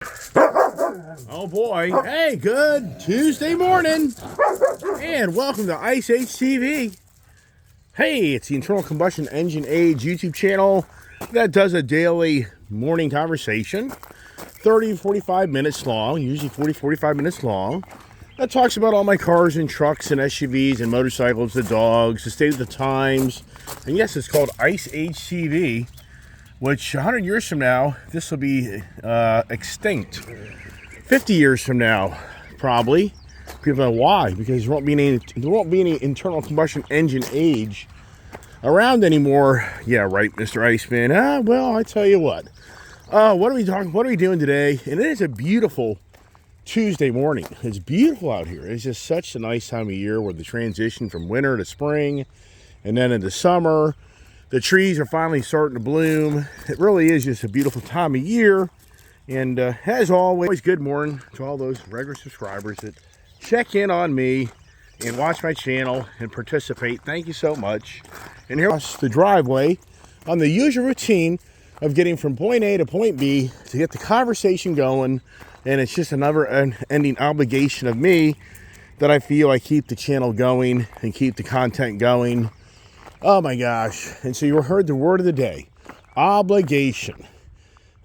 Oh boy. Hey, good Tuesday morning. And welcome to Ice Age TV. Hey, it's the Internal Combustion Engine Age YouTube channel that does a daily morning conversation. 30 to 45 minutes long, usually 45 minutes long. That talks about all my cars and trucks and SUVs and motorcycles, the dogs, the state of the times. And yes, it's called Ice Age TV, which 100 years from now, this will be extinct. 50 years from now, probably. People know why, because there won't be any internal combustion engine age around anymore. Yeah, right, Mr. Iceman. Well, I tell you what. What are we doing today? And it is a beautiful Tuesday morning. It's beautiful out here. It's just such a nice time of year where the transition from winter to spring and then into summer. The trees are finally starting to bloom. It really is just a beautiful time of year. And as always, good morning to all those regular subscribers that check in on me and watch my channel and participate. Thank you so much. And here's the driveway on the usual routine of getting from point A to point B to get the conversation going. And it's just another ending obligation of me that I feel I keep the channel going and keep the content going. Oh my gosh. And so you heard the word of the day, obligation.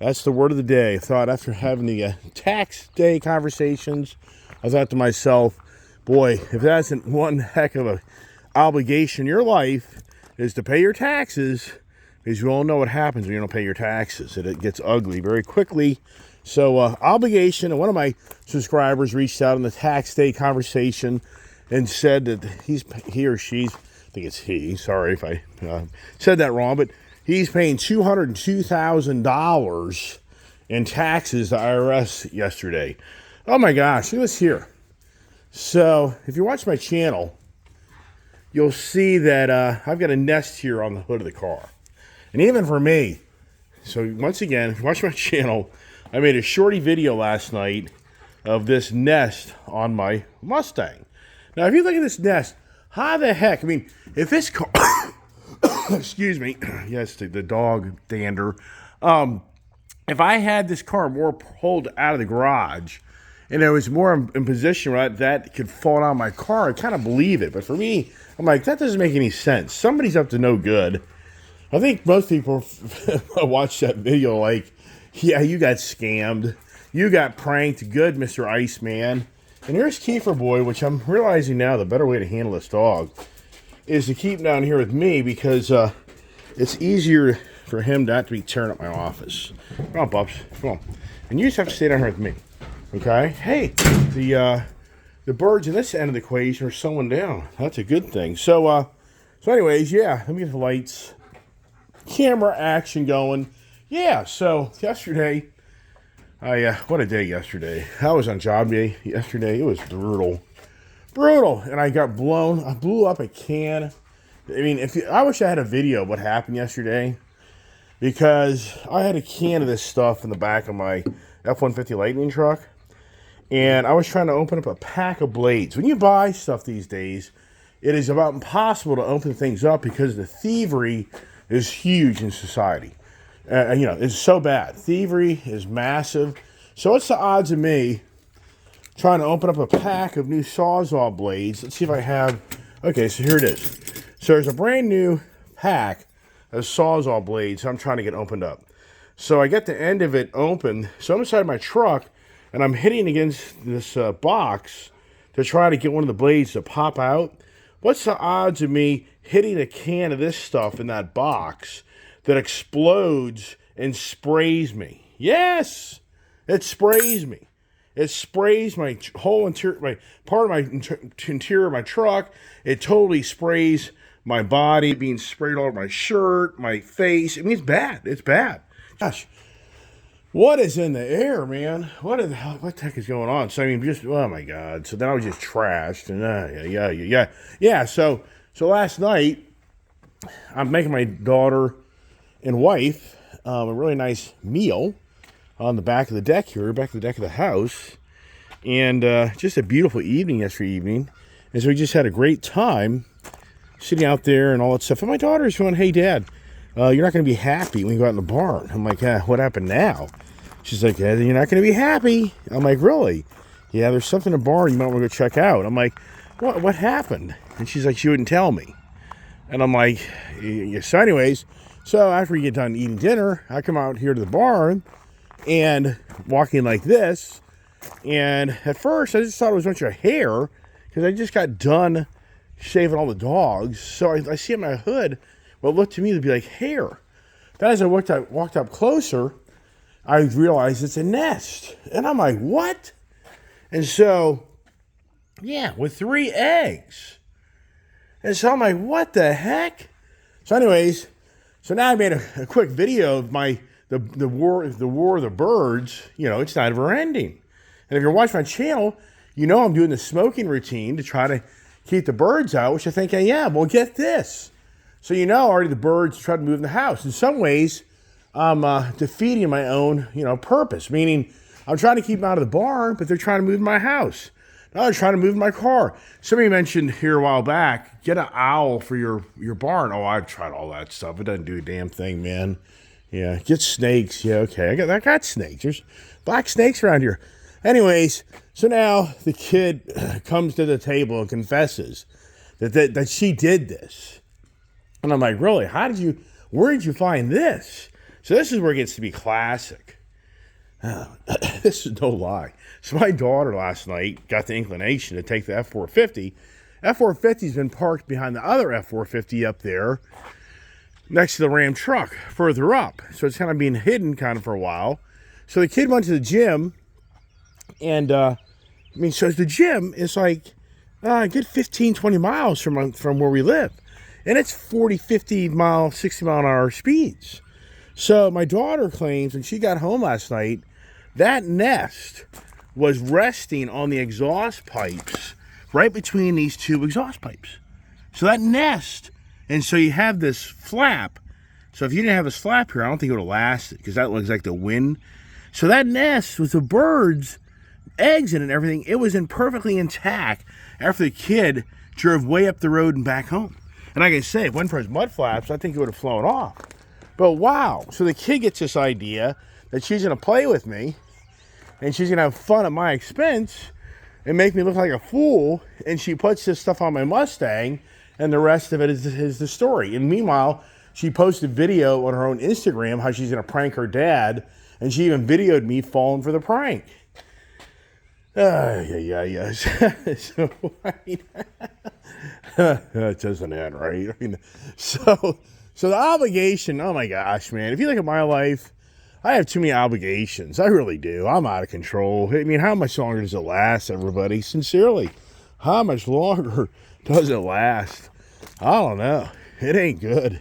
That's the word of the day. I thought after having the tax day conversations, I thought to myself, boy, if that's one heck of a obligation in your life is to pay your taxes, because you all know what happens when you don't pay your taxes. It gets ugly very quickly. So obligation, and one of my subscribers reached out in the tax day conversation and said that he or she, I think it's he, sorry if I said that wrong, but he's paying $202,000 in taxes to IRS yesterday. Oh my gosh, look at this here. So if you watch my channel, you'll see that I've got a nest here on the hood of the car. And even for me, so once again, if you watch my channel, I made a shorty video last night of this nest on my Mustang. Now, if you look at this nest, how the heck, I mean, if this car, excuse me, yes, the dog dander. If I had this car more pulled out of the garage and it was more in position right that could fall down my car, I kind of believe it. But for me, I'm like, that doesn't make any sense. Somebody's up to no good. I think most people watch that video like, yeah, you got scammed. You got pranked. Good, Mr. Iceman. And here's Kiefer Boy, which I'm realizing now the better way to handle this dog is to keep him down here with me, because it's easier for him not to be tearing up my office. Come on, Bubs. Come on. And you just have to stay down here with me. Okay? Hey, the birds in this end of the equation are slowing down. That's a good thing. So anyways, yeah, let me get the lights. Camera action going. Yeah, so yesterday, what a day yesterday. I was on job day yesterday. It was brutal. And I blew up a can. I mean, I wish I had a video of what happened yesterday, because I had a can of this stuff in the back of my F-150 Lightning truck, and I was trying to open up a pack of blades. When you buy stuff these days, it is about impossible to open things up because the thievery is huge in society. It's so bad. Thievery is massive. So what's the odds of me trying to open up a pack of new Sawzall blades? Let's see if I have. Okay, so here it is. So there's a brand new pack of Sawzall blades I'm trying to get opened up. So I get the end of it open. So I'm inside my truck, and I'm hitting against this box to try to get one of the blades to pop out. What's the odds of me hitting a can of this stuff in that box that explodes and sprays me? Yes, it sprays me. It sprays my whole interior, part of my interior of my truck. It totally sprays my body, being sprayed all over my shirt, my face. I mean, it's bad. It's bad. Gosh, what is in the air, man? What the heck is going on? So I mean, oh my God. So then I was just trashed, and yeah. So last night, I'm making my daughter and wife a really nice meal on the back of the deck here, back of the deck of the house, and just a beautiful evening yesterday evening. And so we just had a great time sitting out there and all that stuff. And my daughter's going, "Hey, Dad, you're not going to be happy when you go out in the barn." I'm like, what happened now? She's like, yeah, you're not going to be happy. I'm like, really? Yeah, there's something in the barn you might want to go check out. I'm like, what happened? And she's like, she wouldn't tell me. And I'm like, yeah. So anyways, so after we get done eating dinner, I come out here to the barn and walking like this. And at first, I just thought it was a bunch of hair because I just got done shaving all the dogs. So I see on my hood what looked to me to be like hair. Then as I walked up closer, I realized it's a nest. And I'm like, what? And so, yeah, with 3 eggs. And so I'm like, what the heck? So anyways, so now I made a quick video of the war of the birds. You know, it's not ever ending. And if you're watching my channel, you know I'm doing the smoking routine to try to keep the birds out, which I think I am. Well, get this. So you know already the birds try to move in the house. In some ways, I'm defeating my own, purpose. Meaning, I'm trying to keep them out of the barn, but they're trying to move in my house. Now they're trying to move in my car. Somebody mentioned here a while back, get an owl for your barn. Oh, I've tried all that stuff. It doesn't do a damn thing, man. Yeah, get snakes. Yeah, okay. I got snakes. There's black snakes around here. Anyways, so now the kid comes to the table and confesses that she did this. And I'm like, really? Where did you find this? So this is where it gets to be classic. This is no lie. So my daughter last night got the inclination to take the F-450. F-450's been parked behind the other F-450 up there next to the Ram truck further up. So it's kind of being hidden kind of for a while. So the kid went to the gym. And, so the gym is like a good 15, 20 miles from where we live. And it's 40, 50 mile, 60 mile an hour speeds. So my daughter claims when she got home last night, that nest was resting on the exhaust pipes right between these 2 exhaust pipes. So that nest, and so you have this flap. So if you didn't have this flap here, I don't think it would have lasted because that looks like the wind. So that nest with the birds, eggs in it and everything, it was perfectly intact after the kid drove way up the road and back home. And like I say, if it wasn't for his mud flaps, I think it would have flown off. But wow, so the kid gets this idea that she's going to play with me and she's going to have fun at my expense and make me look like a fool, and she puts this stuff on my Mustang, and the rest of it is the story. And meanwhile, she posted video on her own Instagram how she's going to prank her dad, and she even videoed me falling for the prank. Yeah. So, that doesn't end, right? I mean, so the obligation, oh my gosh, man. If you look at my life, I have too many obligations. I really do. I'm out of control. I mean, how much longer does it last, everybody? Sincerely, how much longer does it last? I don't know. It ain't good.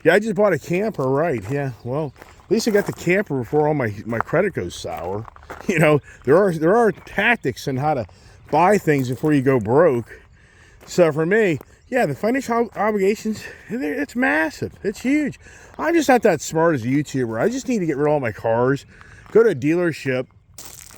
Yeah, I just bought a camper, right? Yeah, well, at least I got the camper before all my credit goes sour. You know, there are tactics in how to buy things before you go broke. So for me, yeah, the financial obligations, it's massive. It's huge. I'm just not that smart as a YouTuber. I just need to get rid of all my cars, go to a dealership,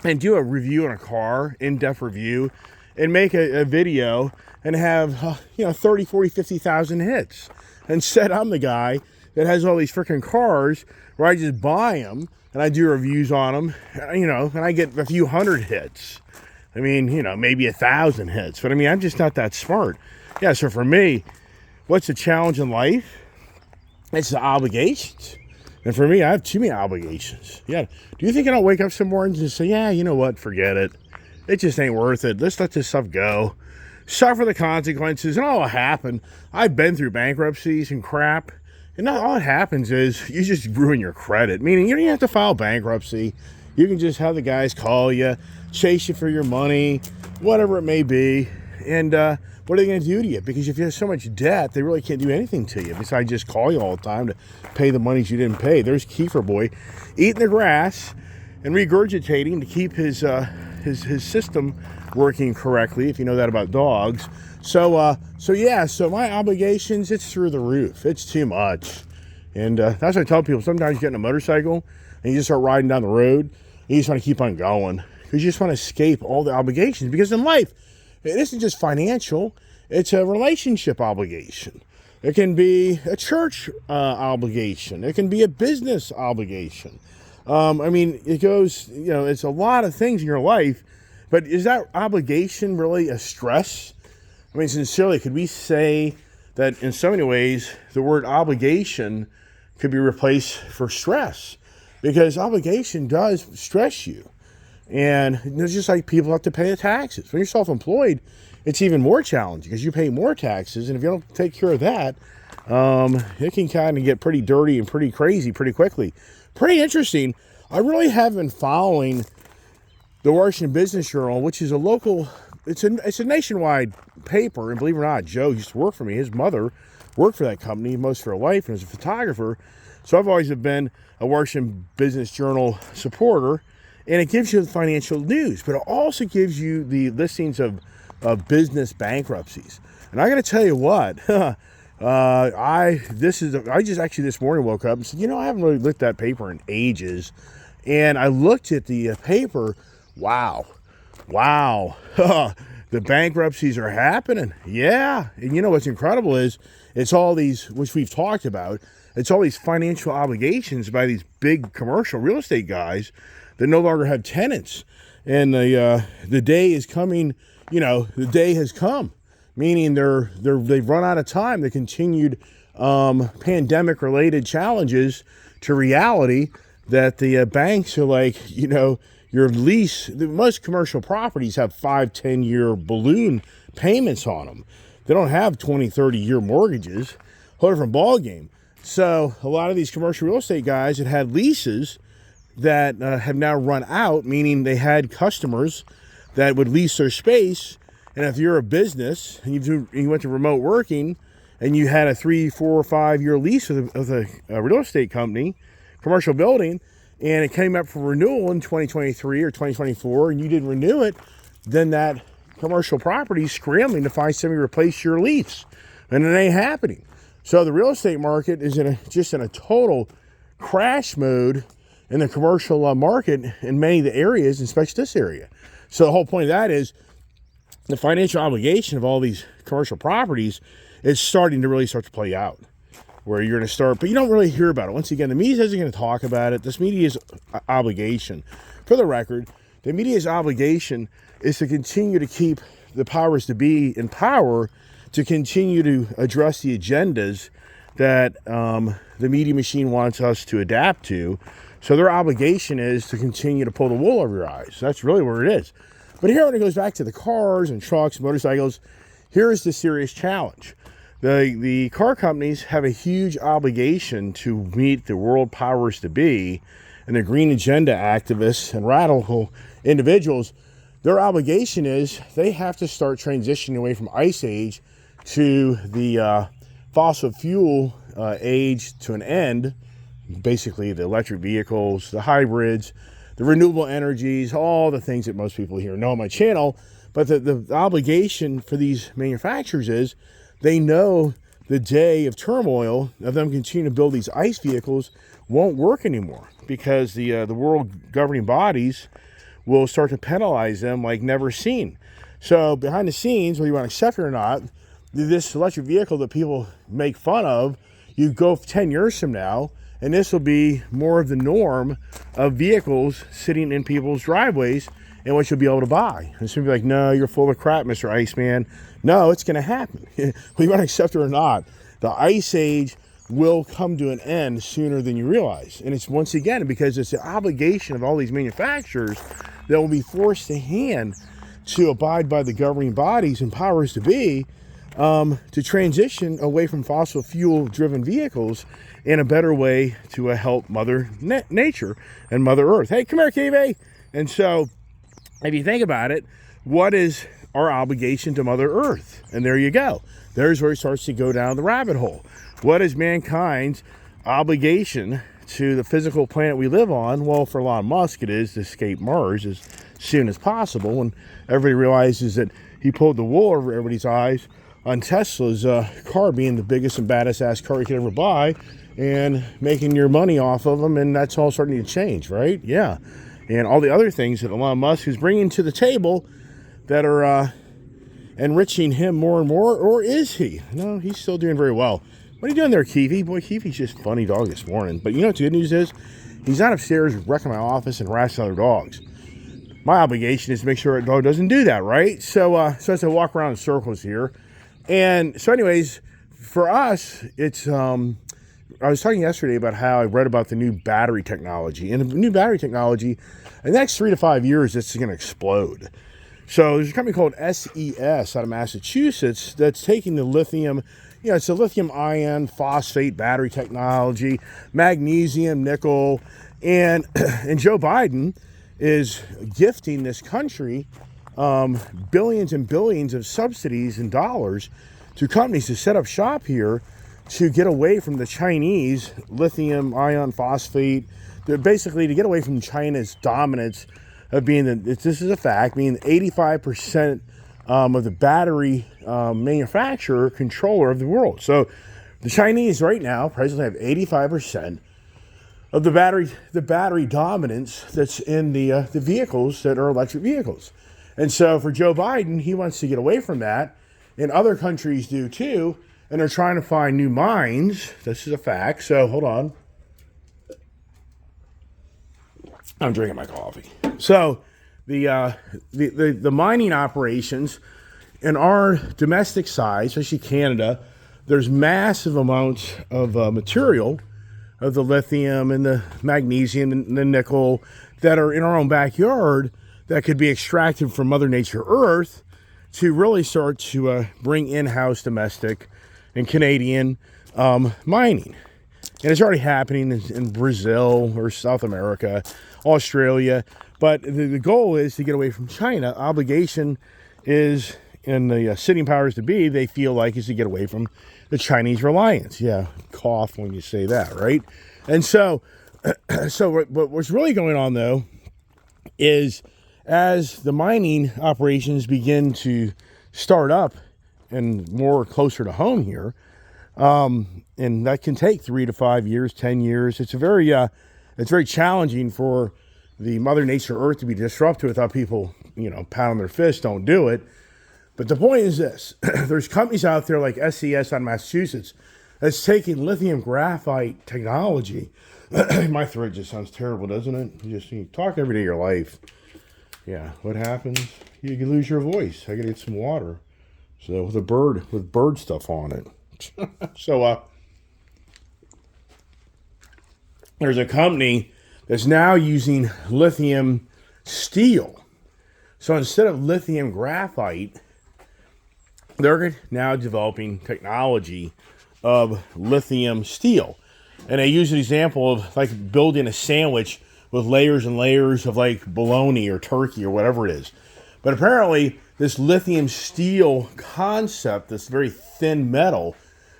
and do a review on a car, in-depth review, and make a video and have, 30, 40, 50,000 hits. Instead, I'm the guy that has all these freaking cars where I just buy them and I do reviews on them, and I get a few hundred hits. I mean, maybe 1,000 hits. But I mean, I'm just not that smart. Yeah, so for me, what's the challenge in life? It's the obligations. And for me, I have too many obligations. Yeah. Do you think I don't wake up some mornings and say, yeah, you know what? Forget it. It just ain't worth it. Let's let this stuff go. Suffer the consequences. And all will happen. I've been through bankruptcies and crap. And all that happens is you just ruin your credit. Meaning you don't even have to file bankruptcy. You can just have the guys call you, chase you for your money, whatever it may be. And what are they going to do to you? Because if you have so much debt, they really can't do anything to you besides just call you all the time to pay the monies you didn't pay. There's Kiefer Boy eating the grass and regurgitating to keep his system working correctly, if you know that about dogs. So my obligations, it's through the roof. It's too much. And that's what I tell people. Sometimes you get in a motorcycle and you just start riding down the road and you just want to keep on going because you just want to escape all the obligations. Because in life, it isn't just financial. It's a relationship obligation. It can be a church obligation. It can be a business obligation. I mean, it goes, it's a lot of things in your life, but is that obligation really a stress? I mean, sincerely, could we say that in so many ways the word obligation could be replaced for stress? Because obligation does stress you. And it's just like people have to pay the taxes. When you're self-employed, it's even more challenging because you pay more taxes. And if you don't take care of that, it can kind of get pretty dirty and pretty crazy pretty quickly. Pretty interesting. I really have been following the Washington Business Journal, which is a local, it's a nationwide paper. And believe it or not, Joe used to work for me. His mother worked for that company most of her life and was a photographer. So I've always been a Washington Business Journal supporter. And it gives you the financial news, but it also gives you the listings of business bankruptcies. And I got to tell you what, I just actually this morning woke up and said, I haven't really looked at that paper in ages. And I looked at the paper. Wow. The bankruptcies are happening. Yeah. And what's incredible is it's all these, which we've talked about, it's all these financial obligations by these big commercial real estate guys that no longer have tenants. And the day is coming, the day has come, meaning they've run out of time. The continued pandemic related challenges to reality that the banks are like, your lease, most commercial properties have 5-10 year balloon payments on them. They don't have 20-30 year mortgages. Whole different ball game. So a lot of these commercial real estate guys that had leases that have now run out, meaning they had customers that would lease their space. And if you're a business and you went to remote working and you had a 3, 4, or 5 year lease with a real estate company, commercial building, and it came up for renewal in 2023 or 2024 and you didn't renew it, then that commercial property is scrambling to find somebody to replace your lease. And it ain't happening. So the real estate market is just in a total crash mode in the commercial market in many of the areas, especially this area. So the whole point of that is the financial obligation of all these commercial properties is starting to really start to play out, where you're going to start, but you don't really hear about it. Once again, the media isn't going to talk about it. This media's obligation, for the record, the media's obligation is to continue to keep the powers to be in power, to continue to address the agendas that the media machine wants us to adapt to. So their obligation is to continue to pull the wool over your eyes. That's really where it is. But here when it goes back to the cars and trucks, motorcycles, here is the serious challenge. The car companies have a huge obligation to meet the world powers to be and the green agenda activists and radical individuals. Their obligation is they have to start transitioning away from ice age to the fossil fuel age to an end. Basically the electric vehicles, the hybrids, the renewable energies, all the things that most people here know on my channel. But the obligation for these manufacturers is they know the day of turmoil of them continuing to build these ICE vehicles won't work anymore, because the world governing bodies will start to penalize them like never seen. So behind the scenes, whether you want to accept it or not, this electric vehicle that people make fun of, you go 10 years from now, and this will be more of the norm of vehicles sitting in people's driveways and what you'll be able to buy. And some people are like, no, you're full of crap, Mr. Iceman. No, it's going to happen. Whether you want to accept it or not, the ice age will come to an end sooner than you realize. And it's once again because it's the obligation of all these manufacturers that will be forced to hand to abide by the governing bodies and powers to be, to transition away from fossil fuel driven vehicles in a better way to help Mother Nature and Mother Earth. Hey, come here, Kiwi. And so if you think about it, what is our obligation to Mother Earth? And there you go. There's where it starts to go down the rabbit hole. What is mankind's obligation to the physical planet we live on? Well, for Elon Musk, it is to escape Mars as soon as possible. When everybody realizes that he pulled the wool over everybody's eyes on Tesla's car being the biggest and baddest ass car you could ever buy, and making your money off of them, and that's all starting to change, right? Yeah. And all the other things that Elon Musk is bringing to the table that are enriching him more and more, or is he? No, he's still doing very well. What are you doing there, Kiwi? Boy, Kiwi's just a funny dog this morning. But you know what the good news is? He's not upstairs wrecking my office and harassing other dogs. My obligation is to make sure a dog doesn't do that, right? So as I walk around in circles here. And so anyways, for us, it's, I was talking yesterday about how I read about the new battery technology. And the new battery technology, in the next 3 to 5 years, it's going to explode. So there's a company called SES out of Massachusetts that's taking the lithium, it's a lithium ion phosphate battery technology, magnesium, nickel, and Joe Biden is gifting this country billions and billions of subsidies and dollars to companies to set up shop here to get away from the Chinese lithium ion phosphate. They're basically to get away from China's dominance of being, this is a fact, being 85% of the battery manufacturer, controller of the world. So the Chinese right now presently have 85% of the battery dominance that's in the vehicles that are electric vehicles. And so for Joe Biden, he wants to get away from that, and other countries do too, and they're trying to find new mines. This is a fact. So hold on. I'm drinking my coffee. So the mining operations in our domestic side, especially Canada, there's massive amounts of material of the lithium and the magnesium and the nickel that are in our own backyard that could be extracted from Mother Nature Earth to really start to bring in-house domestic and Canadian mining. And it's already happening in Brazil or South America, Australia. But the goal is to get away from China. Obligation is, in the sitting powers to be, they feel like is to get away from the Chinese reliance. Yeah, cough when you say that, right? And so what's really going on, though, is as the mining operations begin to start up and more closer to home here, and that can take 3 to 5 years, 10 years. It's very challenging for the Mother Nature Earth to be disrupted without people, pounding their fists. Don't do it. But the point is this: there's companies out there like SES out of Massachusetts that's taking lithium graphite technology. My throat just sounds terrible, doesn't it? You talk every day of your life. Yeah, what happens? You lose your voice. I gotta get some water. So with bird stuff on it. So there's a company that's now using lithium steel. So instead of lithium graphite, they're now developing technology of lithium steel. And they use an example of like building a sandwich with layers and layers of like bologna or turkey or whatever it is. But apparently this lithium steel concept, this very thin metal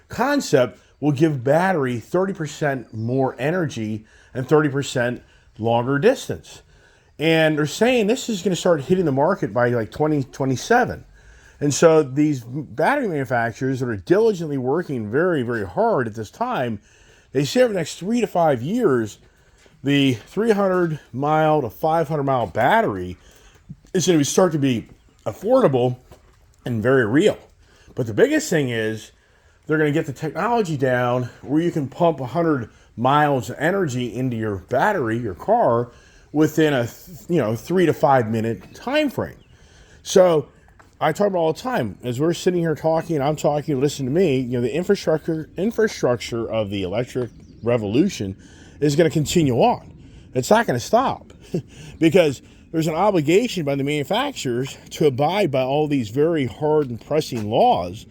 concept, will give battery 30% more energy and 30% longer distance. And they're saying this is going to start hitting the market by like 2027. And so these battery manufacturers that are diligently working very, very hard at this time, they say over the next 3 to 5 years, the 300 mile to 500 mile battery is going to start to be affordable and very real. But the biggest thing is they're going to get the technology down where you can pump 100 miles of energy into your battery, your car, within a 3 to 5 minute time frame. So I talk about all the time, as we're sitting here talking, I'm talking, listen to me, the infrastructure of the electric revolution is going to continue on. It's not going to stop because there's an obligation by the manufacturers to abide by all these very hard and pressing laws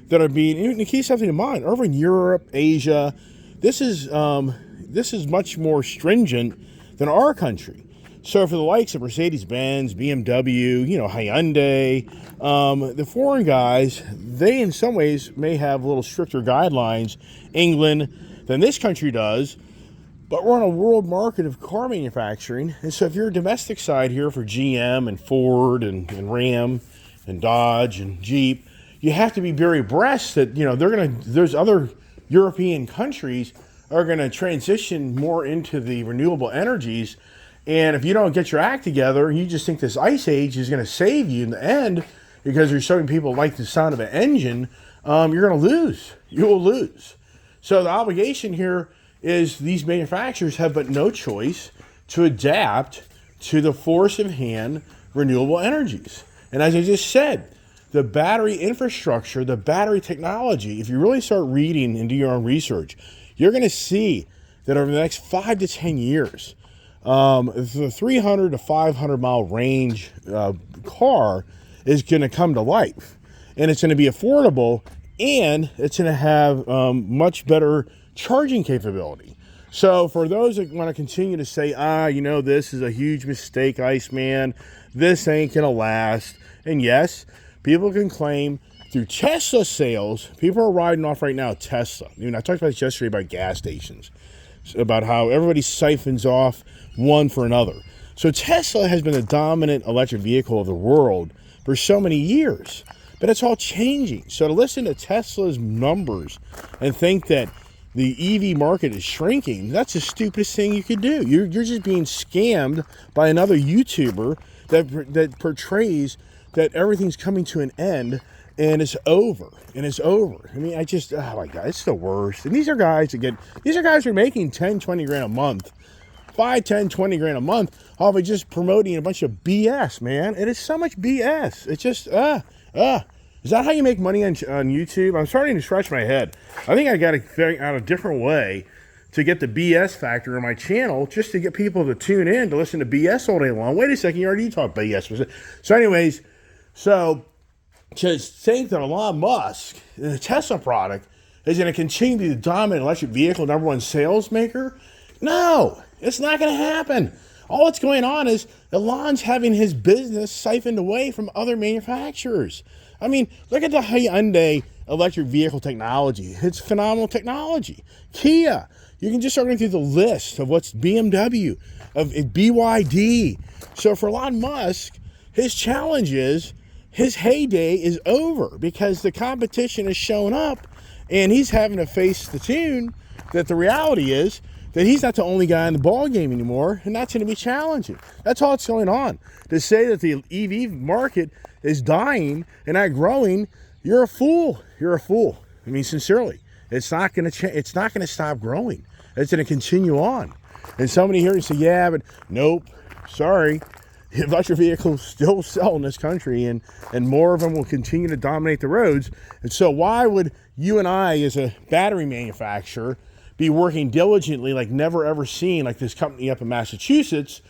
that are being, and to keep something in mind, over in Europe, Asia, this is much more stringent than our country. So for the likes of Mercedes-Benz, BMW, Hyundai, the foreign guys, they in some ways may have a little stricter guidelines, England, than this country does. But we're on a world market of car manufacturing. And so if you're a domestic side here for GM and Ford and Ram and Dodge and Jeep, you have to be very abreast that, there's other European countries are going to transition more into the renewable energies. And if you don't get your act together, you just think this ice age is going to save you in the end because you're showing people like the sound of an engine, you're going to lose. You will lose. So the obligation here is these manufacturers have but no choice to adapt to the force of hand renewable energies. And as I just said, the battery infrastructure, the battery technology, if you really start reading and do your own research, you're going to see that over the next 5 to 10 years, the 300 to 500 mile range car is going to come to life. And it's going to be affordable, and it's going to have much better charging capability. So for those that want to continue to say, this is a huge mistake, Iceman, this ain't going to last. And yes, people can claim through Tesla sales, people are riding off right now Tesla. I talked about this yesterday about gas stations, about how everybody siphons off one for another. So Tesla has been the dominant electric vehicle of the world for so many years, but it's all changing. So to listen to Tesla's numbers and think that the EV market is shrinking, that's the stupidest thing you could do. You're just being scammed by another YouTuber that portrays that everything's coming to an end and it's over. And it's over. I mean, oh my God, it's the worst. And these are guys who are making 10, 20 grand a month, 5, 10, 20 grand a month off of just promoting a bunch of BS, man. It is so much BS. It's just, Is that how you make money on YouTube? I'm starting to scratch my head. I think I got to figure out a different way to get the BS factor in my channel, just to get people to tune in to listen to BS all day long. Wait a second, you already talked BS. So anyways, to think that Elon Musk, the Tesla product, is going to continue to be the dominant electric vehicle #1 sales maker? No, it's not going to happen. All that's going on is Elon's having his business siphoned away from other manufacturers. I mean, look at the Hyundai electric vehicle technology. It's phenomenal technology. Kia, you can just start going through the list of what's BMW, of BYD. So for Elon Musk, his challenge is, his heyday is over because the competition has shown up and he's having to face the tune that the reality is that he's not the only guy in the ball game anymore, and that's going to be challenging. That's all that's going on. To say that the EV market is dying and not growing, you're a fool. You're a fool. I mean, sincerely, it's not going to it's not going to stop growing. It's going to continue on. And somebody here say, yeah, but nope, sorry. Electric vehicles still sell in this country, and more of them will continue to dominate the roads. And so why would you and I, as a battery manufacturer, be working diligently like never ever seen, like this company up in Massachusetts,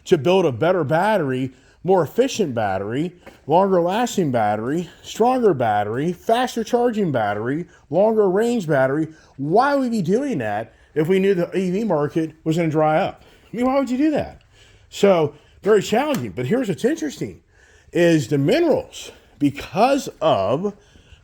to build a better battery, more efficient battery, longer lasting battery, stronger battery, faster charging battery, longer range battery? Why would we be doing that if we knew the EV market was going to dry up? I mean, why would you do that? So very challenging. But here's what's interesting is the minerals, because of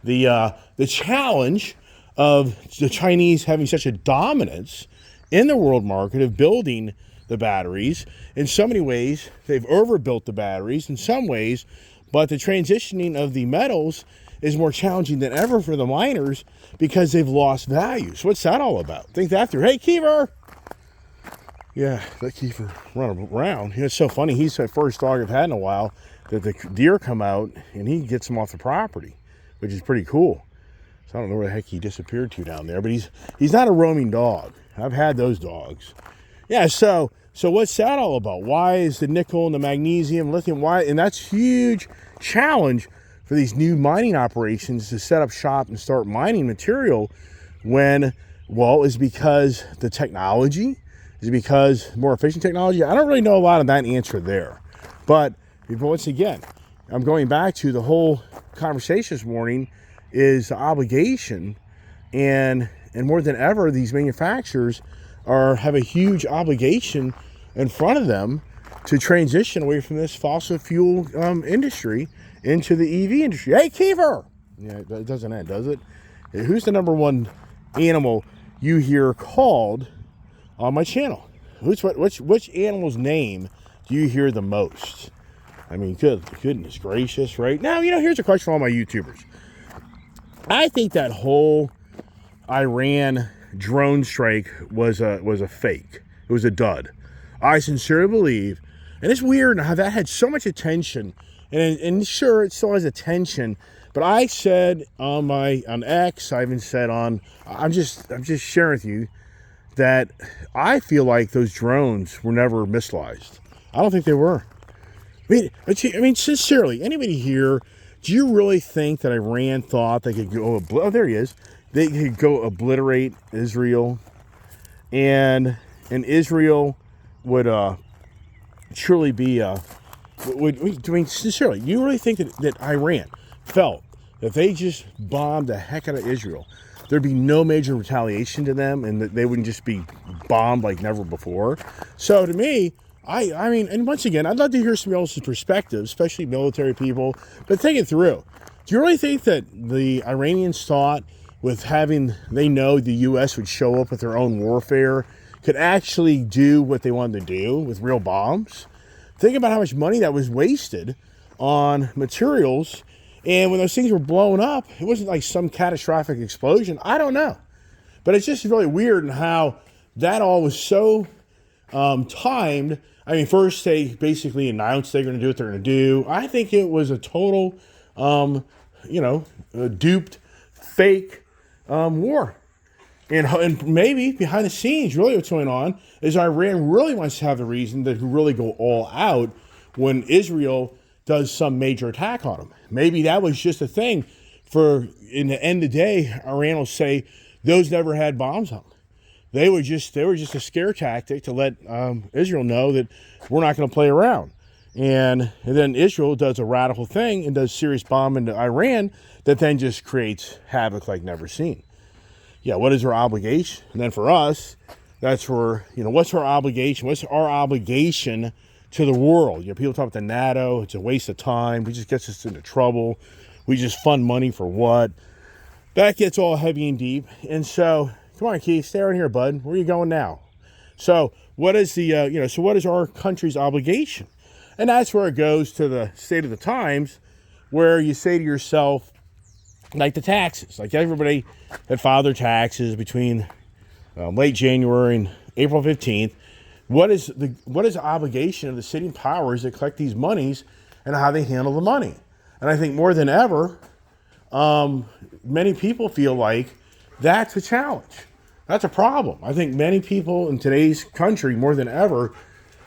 the challenge of the Chinese having such a dominance in the world market of building the batteries. In so many ways, they've overbuilt the batteries in some ways, but the transitioning of the metals is more challenging than ever for the miners because they've lost value. So what's that all about? Think that through. Hey, Kiefer! Yeah, let Kiefer run around. It's so funny. He's the first dog I've had in a while that the deer come out and he gets them off the property, which is pretty cool. So I don't know where the heck he disappeared to down there, but he's not a roaming dog. I've had those dogs. Yeah, so what's that all about? Why is the nickel and the magnesium, lithium, why? And that's huge challenge for these new mining operations to set up shop and start mining material when, well, is because the technology, is because more efficient technology? I don't really know a lot of that answer there. But once again, I'm going back to the whole conversation this morning is the obligation, and more than ever, these manufacturers have a huge obligation in front of them to transition away from this fossil fuel industry into the EV industry. Hey, Kiefer! Yeah, it doesn't end, does it? Who's the #1 animal you hear called on my channel? Which animal's name do you hear the most? I mean, goodness gracious, right? Now, here's a question for all my YouTubers. I think that whole Iran drone strike was a fake. It was a dud. I sincerely believe, and it's weird how that had so much attention, and sure, it still has attention, but I said on X, I even said I'm just sharing with you, that I feel like those drones were never missileized. I don't think they were. Sincerely, anybody here, do you really think that Iran thought they could go, oh, there he is, they could go obliterate Israel, and Israel would truly be, sincerely, you really think that Iran felt that if they just bombed the heck out of Israel, there'd be no major retaliation to them and that they wouldn't just be bombed like never before? So to me, I mean, and once again, I'd love to hear somebody else's perspective, especially military people, but think it through. Do you really think that the Iranians thought they know the U.S. would show up with their own warfare, could actually do what they wanted to do with real bombs? Think about how much money that was wasted on materials. And when those things were blown up, it wasn't like some catastrophic explosion. I don't know. But it's just really weird in how that all was so timed. I mean, first they basically announced they're going to do what they're going to do. I think it was a total, duped, fake war. And maybe behind the scenes, really what's going on is Iran really wants to have the reason to really go all out when Israel does some major attack on them. Maybe that was just a thing for, in the end of the day, Iran will say those never had bombs on them. They were just a scare tactic to let Israel know that we're not going to play around. And then Israel does a radical thing and does serious bombing to Iran that then just creates havoc like never seen. Yeah, what is our obligation? And then for us, that's where, what's our obligation? What's our obligation to the world? People talk about the NATO. It's a waste of time. It just gets us into trouble. We just fund money for what? That gets all heavy and deep. And so, come on, Keith, stay right here, bud. Where are you going now? So what is what is our country's obligation? And that's where it goes to the State of the Times, where you say to yourself, like the taxes, like everybody that filed their taxes between late January and April 15th. What is the obligation of the sitting powers that collect these monies and how they handle the money? And I think more than ever, many people feel like that's a challenge. That's a problem. I think many people in today's country, more than ever,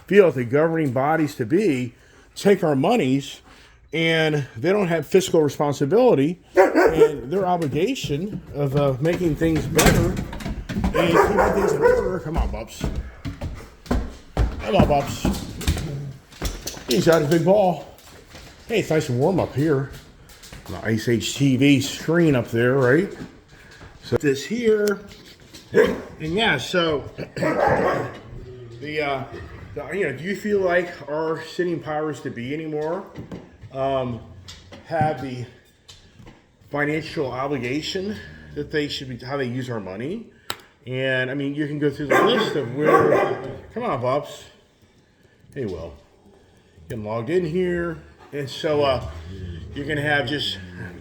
feel that the governing bodies to be take our monies and they don't have fiscal responsibility and their obligation of making things better and keeping things in order. Come on, Bubs. Come on, Bubs. He's got his big ball. Hey, it's nice and warm up here. The Ice Age TV screen up there, right? So this here, and yeah, so do you feel like our sitting powers to be anymore have the financial obligation that they should be, how they use our money? And I mean, you can go through the list of where, come on, Bubs. Hey, Will, get logged in here. And so you're going to have it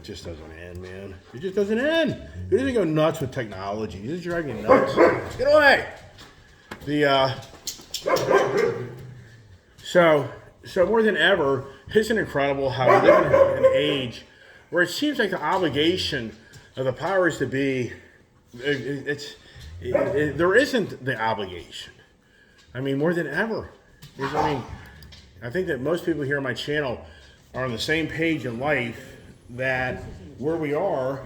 just doesn't end, man. It just doesn't end. It doesn't go nuts with technology. It just drives you nuts. Get away. So more than ever, isn't it incredible how we live in an age where it seems like the obligation of the powers to be, there isn't the obligation. I mean, more than ever. I think that most people here on my channel are on the same page in life, that where we are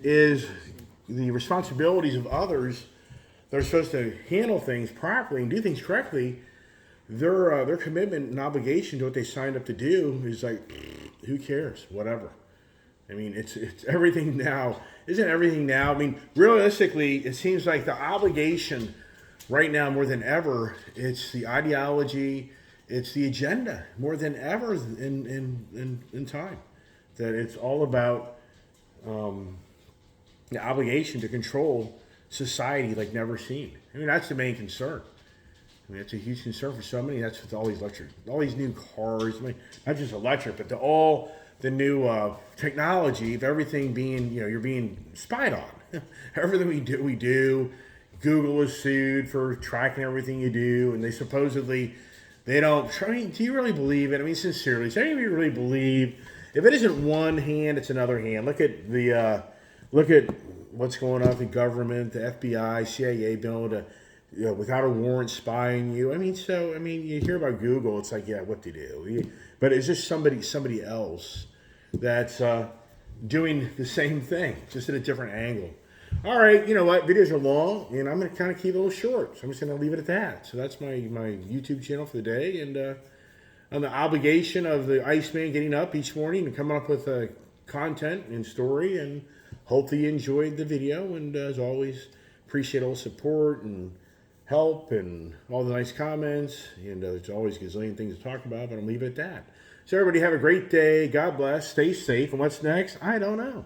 is the responsibilities of others that are supposed to handle things properly and do things correctly. Their commitment and obligation to what they signed up to do is like, who cares? Whatever. I mean, it's everything now. Isn't everything now? I mean, realistically, it seems like the obligation right now more than ever, it's the ideology, it's the agenda more than ever in time. That it's all about the obligation to control society like never seen. I mean, that's the main concern. I mean, it's a huge concern for so many. That's with all these new cars. I mean, not just electric, but all the new technology of everything being, you're being spied on. Everything we do. Google is sued for tracking everything you do, and they don't. I mean, do you really believe it? I mean, sincerely, does anybody really believe if it isn't one hand, it's another hand? Look at what's going on with the government, the FBI, CIA, being able to without a warrant spying you. I mean, you hear about Google, it's like, yeah, what to do? But it's just somebody else that's doing the same thing, just at a different angle. All right, you know what? Videos are long, and I'm going to kind of keep it a little short. So I'm just going to leave it at that. So that's my YouTube channel for the day, and on the obligation of the Iceman getting up each morning and coming up with content and story, and hopefully you enjoyed the video. And as always, appreciate all the support and help and all the nice comments. And there's always a gazillion things to talk about, but I'll leave it at that. So everybody have a great day. God bless. Stay safe. And what's next? I don't know.